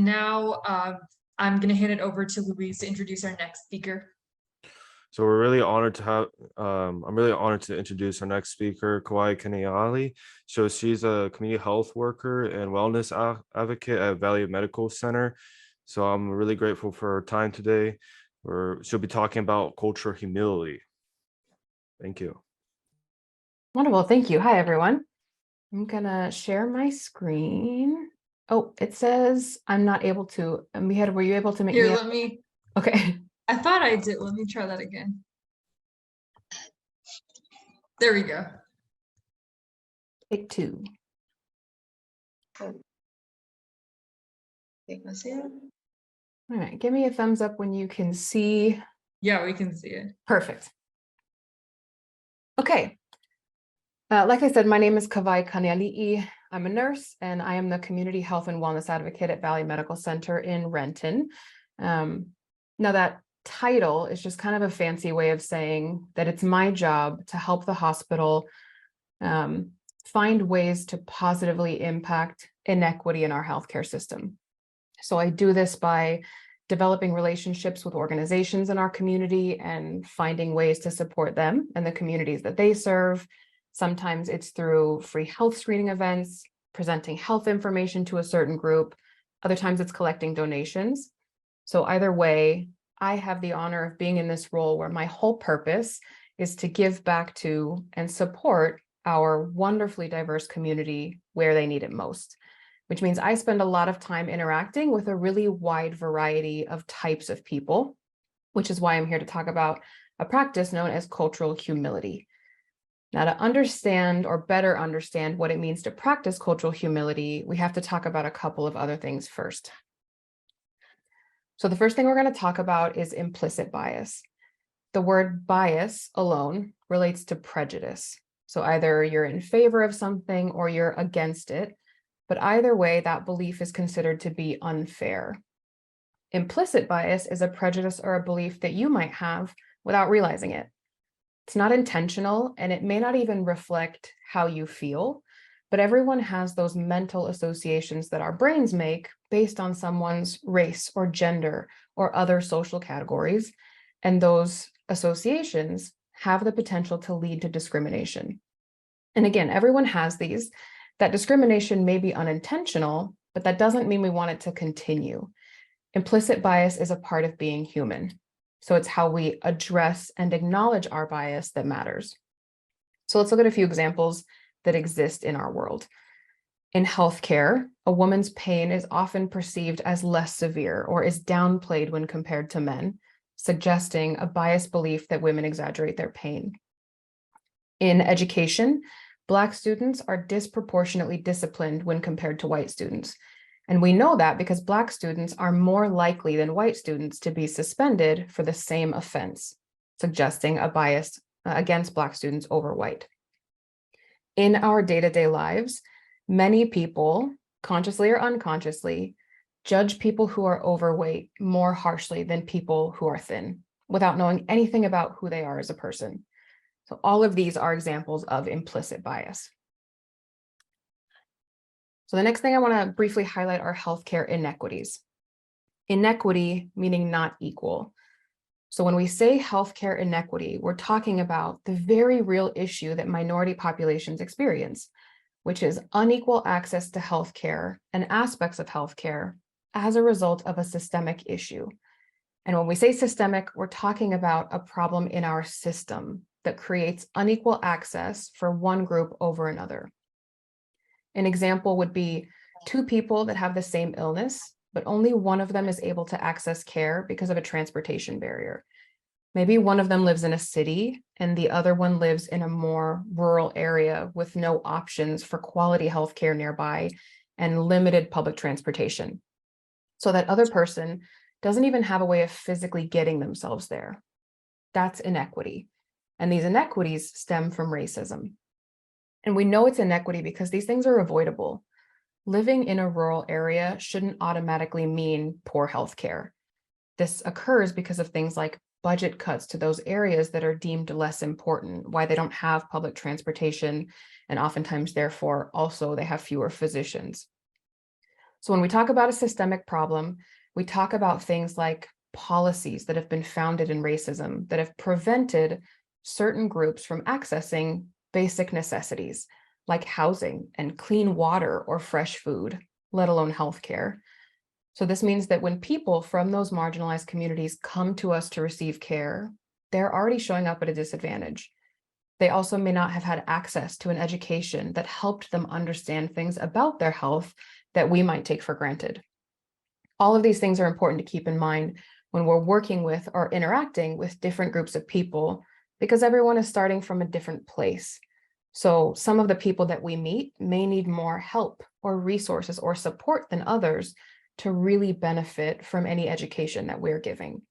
now I'm going to hand it over to Louise to introduce our next speaker. So we're really honored to have, I'm really honored to introduce our next speaker, Kawai Kaneali'i. So she's a community health worker and wellness advocate at Valley Medical Center. So I'm really grateful for her time today, where she'll be talking about cultural humility. Thank you. Wonderful, thank you. Hi, everyone. I'm gonna share my screen. Oh, it says I'm not able to. Were you able to make Here, me? let me. Okay. I thought I did. Let me try that again. There we go. Take two. All right, give me a thumbs up when you can see. Yeah, we can see it. Perfect. Okay. Like I said, my name is Kawai Kaneali'i. I'm a nurse and I am the community health and wellness advocate at Valley Medical Center in Renton. Now that title is just kind of a fancy way of saying that it's my job to help the hospital find ways to positively impact inequity in our healthcare system. So I do this by developing relationships with organizations in our community and finding ways to support them and the communities that they serve. Sometimes it's through free health screening events, presenting health information to a certain group. Other times it's collecting donations. So either way, I have the honor of being in this role where my whole purpose is to give back to and support our wonderfully diverse community where they need it most, which means I spend a lot of time interacting with a really wide variety of types of people, which is why I'm here to talk about a practice known as cultural humility. Now, to understand or better understand what it means to practice cultural humility, we have to talk about a couple of other things first. So the first thing we're going to talk about is implicit bias. The word bias alone relates to prejudice. So either you're in favor of something or you're against it, but either way, that belief is considered to be unfair. Implicit bias is a prejudice or a belief that you might have without realizing it. It's not intentional, and it may not even reflect how you feel, but everyone has those mental associations that our brains make based on someone's race or gender or other social categories, and those associations have the potential to lead to discrimination. And again, everyone has these. That discrimination may be unintentional, but that doesn't mean we want it to continue. Implicit bias is a part of being human. So it's how we address and acknowledge our bias that matters. So let's look at a few examples that exist in our world. In healthcare, a woman's pain is often perceived as less severe or is downplayed when compared to men, suggesting a biased belief that women exaggerate their pain. In education, Black students are disproportionately disciplined when compared to white students. And we know that because Black students are more likely than white students to be suspended for the same offense, suggesting a bias against Black students over white. In our day-to-day lives, many people, consciously or unconsciously, judge people who are overweight more harshly than people who are thin, without knowing anything about who they are as a person. So all of these are examples of implicit bias. So the next thing I want to briefly highlight are healthcare inequities. Inequity meaning not equal. So when we say healthcare inequity, we're talking about the very real issue that minority populations experience, which is unequal access to healthcare and aspects of healthcare as a result of a systemic issue. And when we say systemic, we're talking about a problem in our system that creates unequal access for one group over another. An example would be two people that have the same illness, but only one of them is able to access care because of a transportation barrier. Maybe one of them lives in a city and the other one lives in a more rural area with no options for quality healthcare nearby and limited public transportation. So that other person doesn't even have a way of physically getting themselves there. That's inequity. And these inequities stem from racism. And we know it's inequity because these things are avoidable. Living in a rural area shouldn't automatically mean poor healthcare. This occurs because of things like budget cuts to those areas that are deemed less important, why they don't have public transportation, and oftentimes, therefore, also they have fewer physicians. So when we talk about a systemic problem, we talk about things like policies that have been founded in racism that have prevented certain groups from accessing basic necessities like housing and clean water or fresh food, let alone healthcare. So this means that when people from those marginalized communities come to us to receive care, they're already showing up at a disadvantage. They also may not have had access to an education that helped them understand things about their health that we might take for granted. All of these things are important to keep in mind when we're working with or interacting with different groups of people, because everyone is starting from a different place. So some of the people that we meet may need more help or resources or support than others to really benefit from any education that we're giving.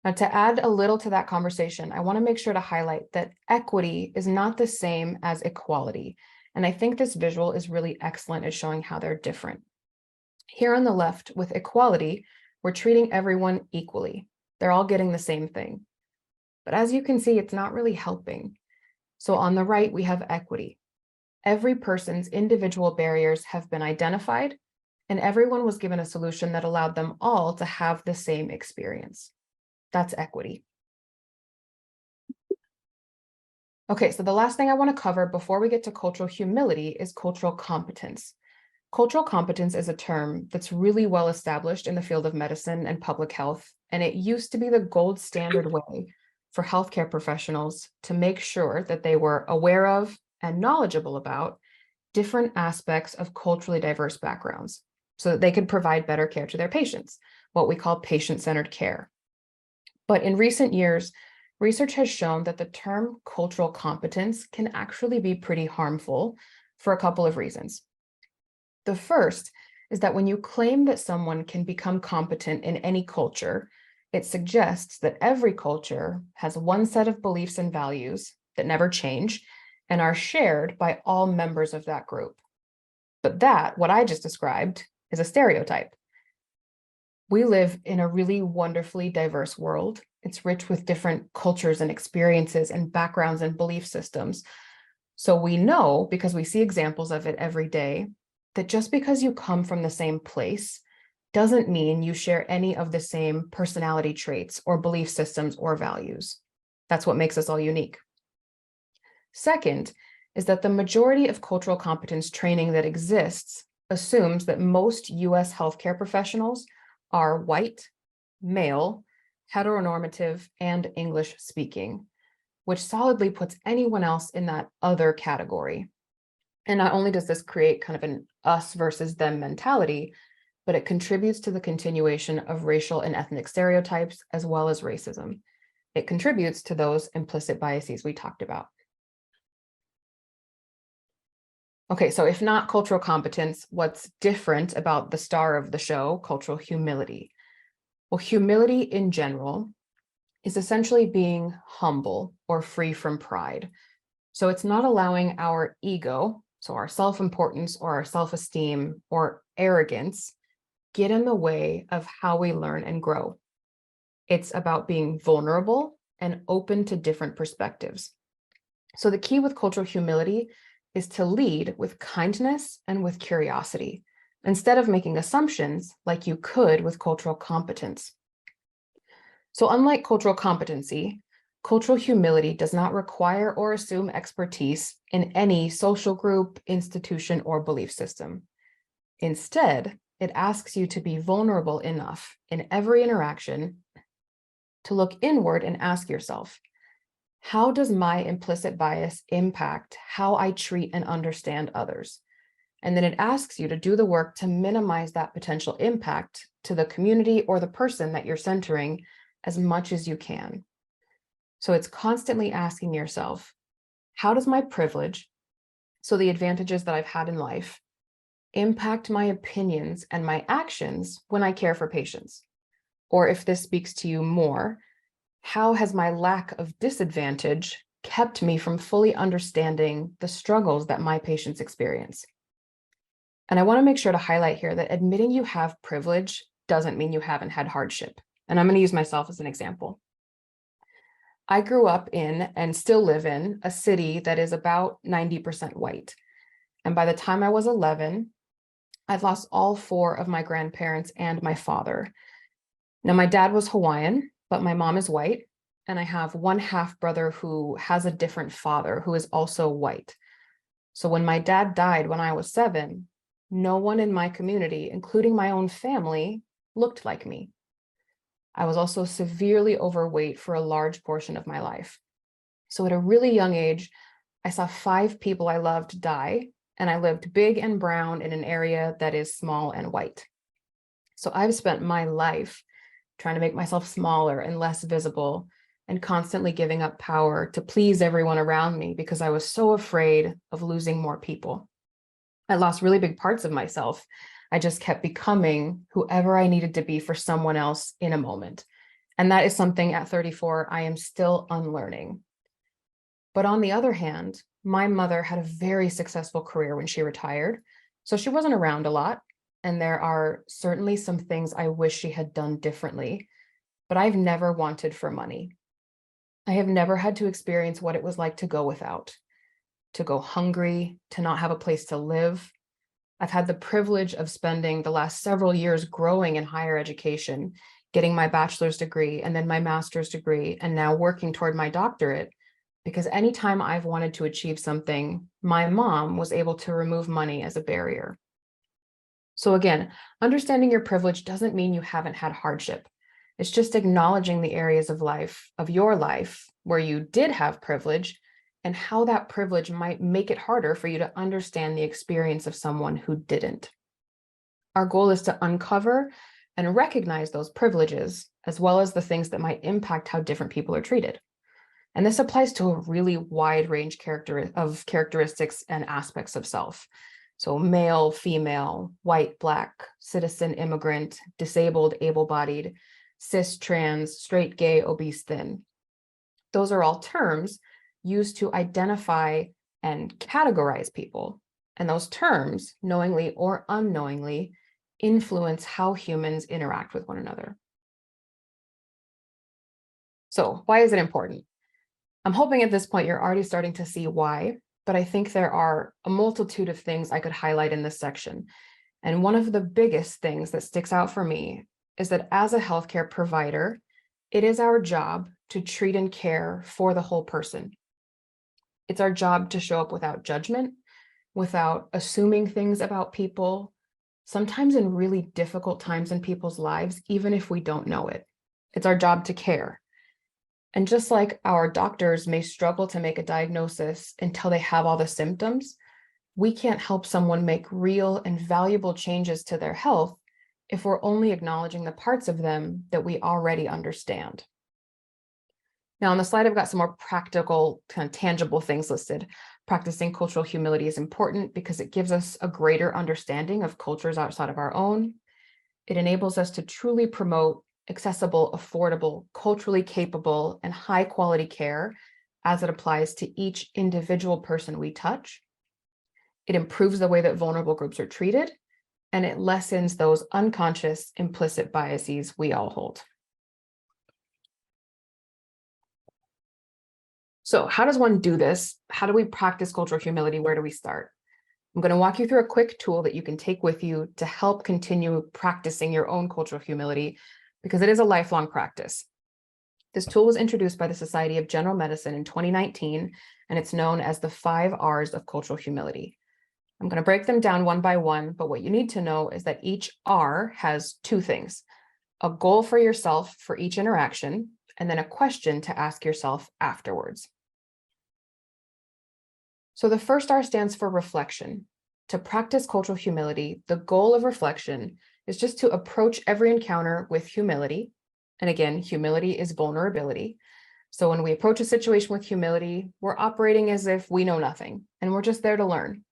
Now, to add a little to that conversation, I want to make sure to highlight that equity is not the same as equality. And I think this visual is really excellent at showing how they're different. Here on the left, with equality, we're treating everyone equally. They're all getting the same thing. But as you can see, it's not really helping. So on the right, we have equity. Every person's individual barriers have been identified, and everyone was given a solution that allowed them all to have the same experience. That's equity. Okay, so the last thing I want to cover before we get to cultural humility is cultural competence. Cultural competence is a term that's really well established in the field of medicine and public health, and it used to be the gold standard way for healthcare professionals to make sure that they were aware of and knowledgeable about different aspects of culturally diverse backgrounds so that they could provide better care to their patients, what we call patient-centered care. But in recent years, research has shown that the term cultural competence can actually be pretty harmful for a couple of reasons. The first is that when you claim that someone can become competent in any culture, it suggests that every culture has one set of beliefs and values that never change and are shared by all members of that group. But that, what I just described, is a stereotype. We live in a really wonderfully diverse world. It's rich with different cultures and experiences and backgrounds and belief systems. So we know, because we see examples of it every day, that just because you come from the same place doesn't mean you share any of the same personality traits or belief systems or values. That's what makes us all unique. Second is that the majority of cultural competence training that exists assumes that most US healthcare professionals are white, male, heteronormative, and English speaking, which solidly puts anyone else in that other category. And not only does this create kind of an us versus them mentality, but it contributes to the continuation of racial and ethnic stereotypes as well as racism. It contributes to those implicit biases we talked about. Okay, so if not cultural competence, what's different about the star of the show, cultural humility? Well, humility in general is essentially being humble or free from pride. So it's not allowing our ego, so our self-importance or our self-esteem or arrogance, get in the way of how we learn and grow. It's about being vulnerable and open to different perspectives. So the key with cultural humility is to lead with kindness and with curiosity, instead of making assumptions like you could with cultural competence. So unlike cultural competency, cultural humility does not require or assume expertise in any social group, institution, or belief system. Instead, it asks you to be vulnerable enough in every interaction to look inward and ask yourself, how does my implicit bias impact how I treat and understand others? And then it asks you to do the work to minimize that potential impact to the community or the person that you're centering as much as you can. So it's constantly asking yourself, how does my privilege, so the advantages that I've had in life, impact my opinions and my actions when I care for patients? Or if this speaks to you more, how has my lack of disadvantage kept me from fully understanding the struggles that my patients experience? And I want to make sure to highlight here that admitting you have privilege doesn't mean you haven't had hardship. And I'm going to use myself as an example. I grew up in and still live in a city that is about 90% white. And by the time I was 11, I'd lost all 4 of my grandparents and my father. Now, my dad was Hawaiian, but my mom is white. And I have one half brother who has a different father who is also white. So when my dad died when I was 7, no one in my community, including my own family, looked like me. I was also severely overweight for a large portion of my life. So at a really young age, I saw 5 people I loved die, and I lived big and brown in an area that is small and white. So I've spent my life trying to make myself smaller and less visible, and constantly giving up power to please everyone around me because I was so afraid of losing more people. I lost really big parts of myself. I just kept becoming whoever I needed to be for someone else in a moment. And that is something at 34 I am still unlearning. But on the other hand, my mother had a very successful career when she retired, so she wasn't around a lot. And there are certainly some things I wish she had done differently, but I've never wanted for money. I have never had to experience what it was like to go without, to go hungry, to not have a place to live. I've had the privilege of spending the last several years growing in higher education, getting my bachelor's degree and then my master's degree, and now working toward my doctorate, because anytime I've wanted to achieve something, my mom was able to remove money as a barrier. So again, understanding your privilege doesn't mean you haven't had hardship. It's just acknowledging the areas of your life where you did have privilege and how that privilege might make it harder for you to understand the experience of someone who didn't. Our goal is to uncover and recognize those privileges, as well as the things that might impact how different people are treated. And this applies to a really wide range of characteristics and aspects of self. So male, female, white, black, citizen, immigrant, disabled, able-bodied, cis, trans, straight, gay, obese, thin. Those are all terms used to identify and categorize people. And those terms, knowingly or unknowingly, influence how humans interact with one another. So why is it important? I'm hoping at this point you're already starting to see why, but I think there are a multitude of things I could highlight in this section. And one of the biggest things that sticks out for me is that as a healthcare provider, it is our job to treat and care for the whole person. It's our job to show up without judgment, without assuming things about people, sometimes in really difficult times in people's lives, even if we don't know it. It's our job to care. And just like our doctors may struggle to make a diagnosis until they have all the symptoms, we can't help someone make real and valuable changes to their health if we're only acknowledging the parts of them that we already understand. Now on the slide, I've got some more practical, kind of tangible things listed. Practicing cultural humility is important because it gives us a greater understanding of cultures outside of our own. It enables us to truly promote accessible, affordable, culturally capable, and high quality care as it applies to each individual person we touch. It improves the way that vulnerable groups are treated, and it lessens those unconscious, implicit biases we all hold. So how does one do this? How do we practice cultural humility? Where do we start? I'm going to walk you through a quick tool that you can take with you to help continue practicing your own cultural humility, because it is a lifelong practice. This tool was introduced by the Society of General Medicine in 2019, and it's known as the 5 R's of cultural humility. I'm going to break them down one by one, but what you need to know is that each R has 2 things: a goal for yourself for each interaction, and then a question to ask yourself afterwards. So the first R stands for reflection. To practice cultural humility, the goal of reflection is just to approach every encounter with humility. And again, humility is vulnerability. So when we approach a situation with humility, we're operating as if we know nothing and we're just there to learn.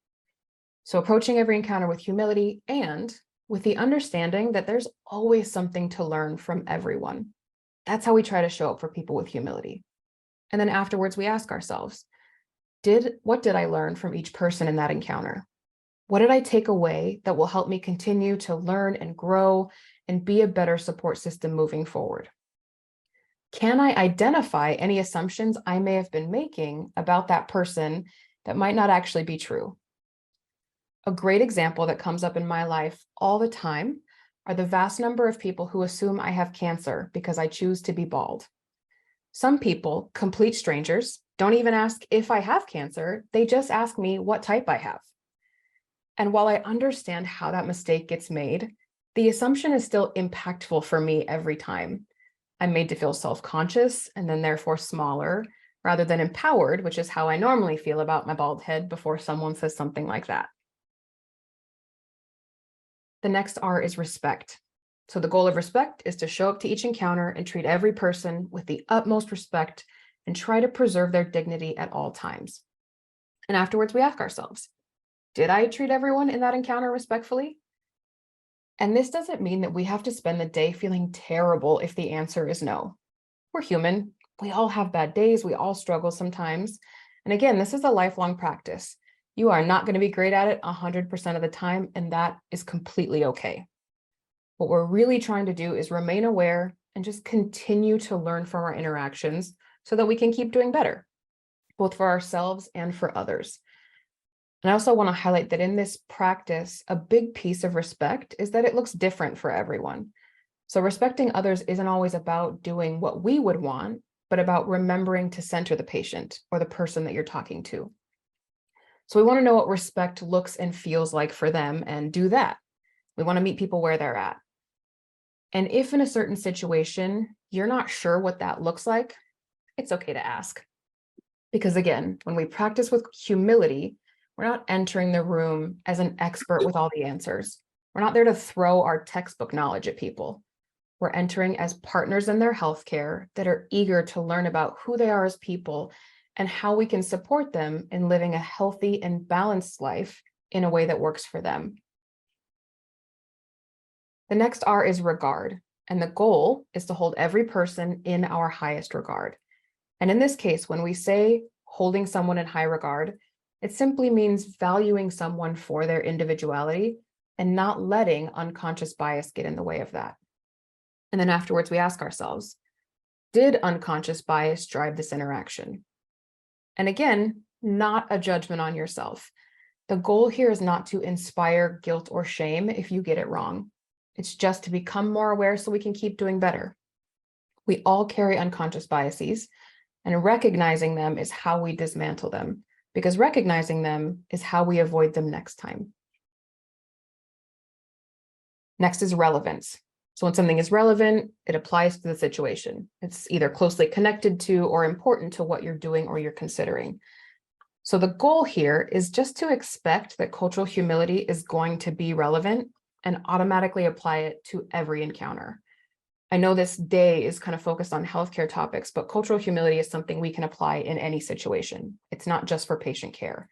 So approaching every encounter with humility and with the understanding that there's always something to learn from everyone. That's how we try to show up for people with humility. And then afterwards, we ask ourselves, what did I learn from each person in that encounter? What did I take away that will help me continue to learn and grow and be a better support system moving forward? Can I identify any assumptions I may have been making about that person that might not actually be true? A great example that comes up in my life all the time are the vast number of people who assume I have cancer because I choose to be bald. Some people, complete strangers, don't even ask if I have cancer, they just ask me what type I have. And while I understand how that mistake gets made, the assumption is still impactful for me every time. I'm made to feel self-conscious and then therefore smaller rather than empowered, which is how I normally feel about my bald head before someone says something like that. The next R is respect. So the goal of respect is to show up to each encounter and treat every person with the utmost respect and try to preserve their dignity at all times. And afterwards, we ask ourselves, did I treat everyone in that encounter respectfully? And this doesn't mean that we have to spend the day feeling terrible if the answer is no. We're human. We all have bad days. We all struggle sometimes. And again, this is a lifelong practice. You are not going to be great at it 100% of the time, and that is completely okay. What we're really trying to do is remain aware and just continue to learn from our interactions so that we can keep doing better, both for ourselves and for others. And I also want to highlight that in this practice, a big piece of respect is that it looks different for everyone. So respecting others isn't always about doing what we would want, but about remembering to center the patient or the person that you're talking to. So we want to know what respect looks and feels like for them and do that. We want to meet people where they're at. And if in a certain situation, you're not sure what that looks like, it's okay to ask. Because again, when we practice with humility, we're not entering the room as an expert with all the answers. We're not there to throw our textbook knowledge at people. We're entering as partners in their healthcare that are eager to learn about who they are as people and how we can support them in living a healthy and balanced life in a way that works for them. The next R is regard, and the goal is to hold every person in our highest regard. And in this case, when we say holding someone in high regard, it simply means valuing someone for their individuality and not letting unconscious bias get in the way of that. And then afterwards, we ask ourselves, did unconscious bias drive this interaction? And again, not a judgment on yourself. The goal here is not to inspire guilt or shame if you get it wrong. It's just to become more aware so we can keep doing better. We all carry unconscious biases, and recognizing them is how we dismantle them, because recognizing them is how we avoid them next time. Next is relevance. So when something is relevant, it applies to the situation. It's either closely connected to or important to what you're doing or you're considering. So the goal here is just to expect that cultural humility is going to be relevant and automatically apply it to every encounter. I know this day is kind of focused on healthcare topics, but cultural humility is something we can apply in any situation. It's not just for patient care.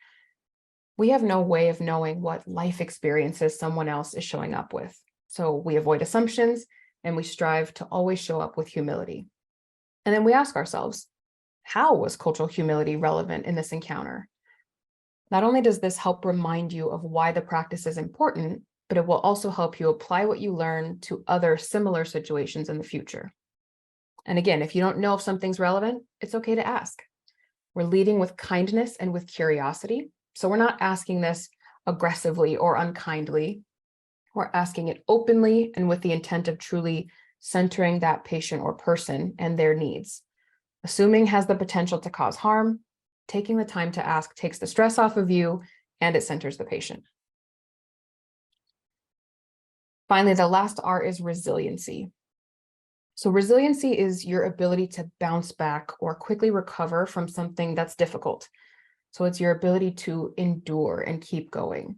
We have no way of knowing what life experiences someone else is showing up with. So we avoid assumptions and we strive to always show up with humility. And then we ask ourselves, how was cultural humility relevant in this encounter? Not only does this help remind you of why the practice is important, but it will also help you apply what you learn to other similar situations in the future. And again, if you don't know if something's relevant, it's okay to ask. We're leading with kindness and with curiosity. So we're not asking this aggressively or unkindly. We're asking it openly and with the intent of truly centering that patient or person and their needs. Assuming has the potential to cause harm. Taking the time to ask takes the stress off of you and it centers the patient. Finally, the last R is resiliency. So resiliency is your ability to bounce back or quickly recover from something that's difficult. So it's your ability to endure and keep going.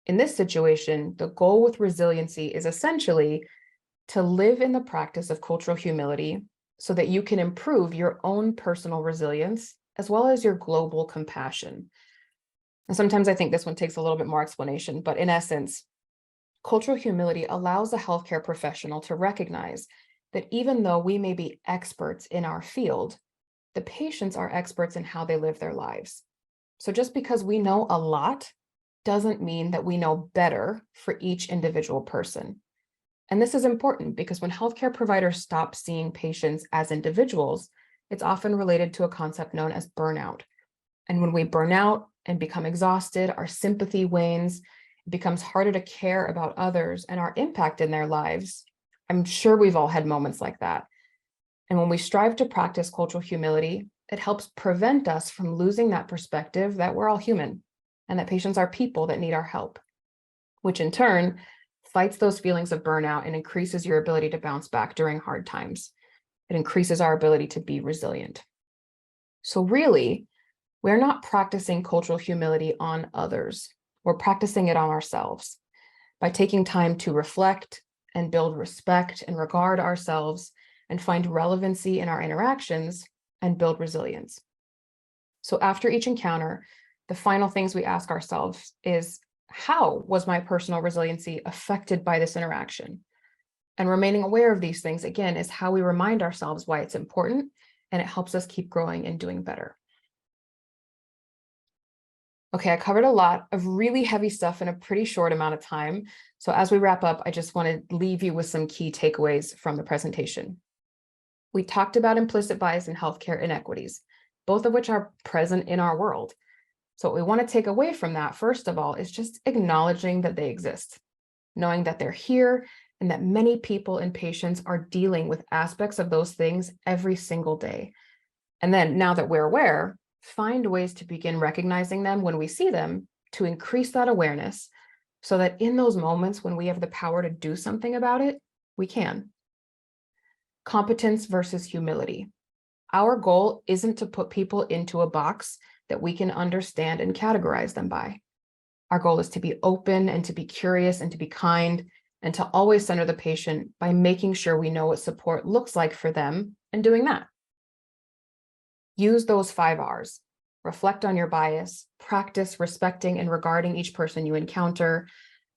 In this situation, the goal with resiliency is essentially to live in the practice of cultural humility so that you can improve your own personal resilience as well as your global compassion. And sometimes I think this one takes a little bit more explanation, but in essence, cultural humility allows a healthcare professional to recognize that even though we may be experts in our field, the patients are experts in how they live their lives. So just because we know a lot doesn't mean that we know better for each individual person. And this is important because when healthcare providers stop seeing patients as individuals, it's often related to a concept known as burnout. And when we burn out and become exhausted, our sympathy wanes, it becomes harder to care about others and our impact in their lives. I'm sure we've all had moments like that. And when we strive to practice cultural humility, it helps prevent us from losing that perspective that we're all human and that patients are people that need our help, which in turn fights those feelings of burnout and increases your ability to bounce back during hard times. It increases our ability to be resilient. So really, we're not practicing cultural humility on others. We're practicing it on ourselves by taking time to reflect and build respect and regard ourselves and find relevancy in our interactions and build resilience. So after each encounter, the final things we ask ourselves is, how was my personal resiliency affected by this interaction? And remaining aware of these things, again, is how we remind ourselves why it's important, and it helps us keep growing and doing better. Okay, I covered a lot of really heavy stuff in a pretty short amount of time. So as we wrap up, I just want to leave you with some key takeaways from the presentation. We talked about implicit bias and healthcare inequities, both of which are present in our world. So what we want to take away from that, first of all, is just acknowledging that they exist, knowing that they're here and that many people and patients are dealing with aspects of those things every single day. And then now that we're aware, find ways to begin recognizing them when we see them to increase that awareness so that in those moments when we have the power to do something about it, we can. Competence versus humility. Our goal isn't to put people into a box that we can understand and categorize them by. Our goal is to be open and to be curious and to be kind and to always center the patient by making sure we know what support looks like for them and doing that. Use those 5 R's. Reflect on your bias, practice respecting and regarding each person you encounter,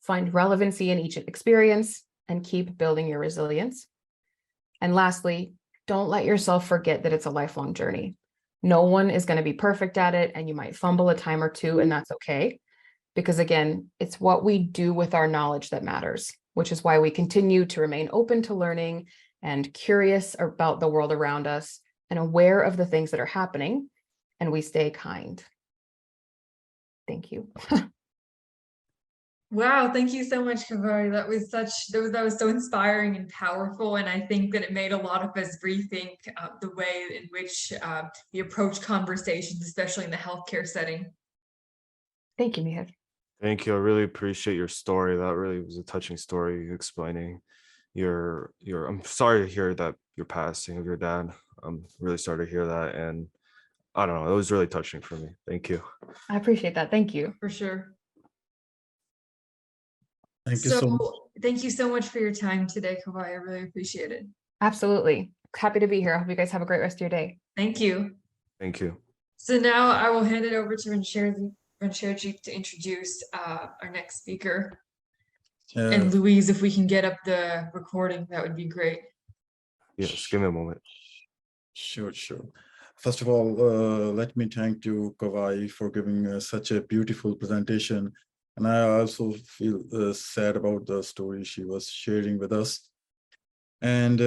find relevancy in each experience, and keep building your resilience. And lastly, don't let yourself forget that it's a lifelong journey. No one is going to be perfect at it, and you might fumble a time or two, and that's okay. Because again, it's what we do with our knowledge that matters, which is why we continue to remain open to learning and curious about the world around us and aware of the things that are happening, and we stay kind. Thank you. Wow, thank you so much, Kawai. That was so inspiring and powerful, and I think that it made a lot of us rethink the way in which we approach conversations, especially in the healthcare setting. Thank you, Mihir. Thank you. I really appreciate your story. That really was a touching story explaining your I'm sorry to hear that your passing of your dad. I'm really sorry to hear that. And I don't know, it was really touching for me. Thank you. I appreciate that. Thank you. For sure. Thank you so much. Thank you so much for your time today, Kawai. I really appreciate it. Absolutely. Happy to be here. I hope you guys have a great rest of your day. Thank you. Thank you. So now I will hand it over to Rancherji to introduce our next speaker. And Louise, if we can get up the recording, that would be great. Yes, give me a moment. Sure. First of all, let me thank you, Kawai, for giving such a beautiful presentation. And I also feel sad about the story she was sharing with us. And